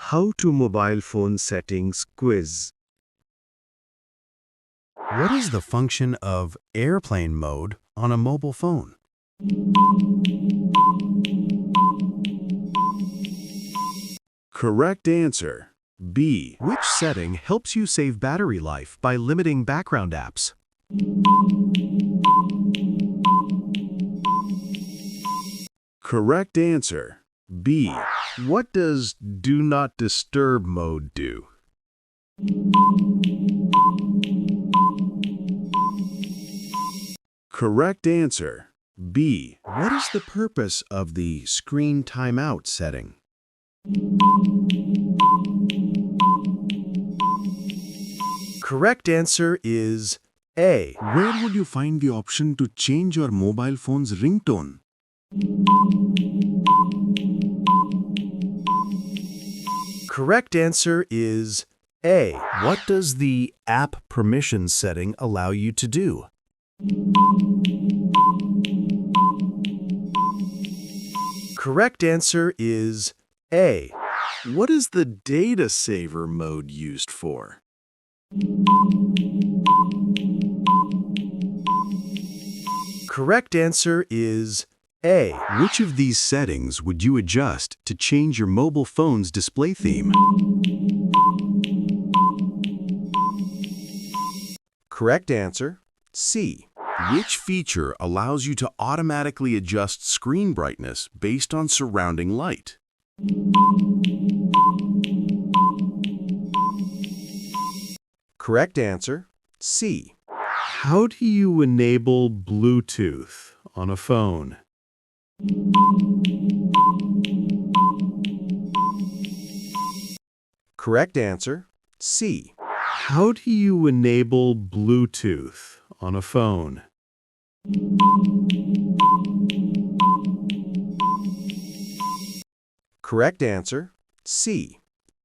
How to Mobile Phone Settings Quiz. What is the function of airplane mode on a mobile phone? Correct answer, B. Which setting helps you save battery life by limiting background apps? Correct answer, B. What does Do Not Disturb mode do? Correct answer, B. What is the purpose of the screen timeout setting? Correct answer is A. Where would you find the option to change your mobile phone's ringtone? Correct answer is A. What does the app permissions setting allow you to do? Correct answer is A. What is the data saver mode used for? Correct answer is A. Which of these settings would you adjust to change your mobile phone's display theme? Correct answer, C. Which feature allows you to automatically adjust screen brightness based on surrounding light? Correct answer, C. How do you enable Bluetooth on a phone? Correct answer, C. How do you enable Bluetooth on a phone? Correct answer, C.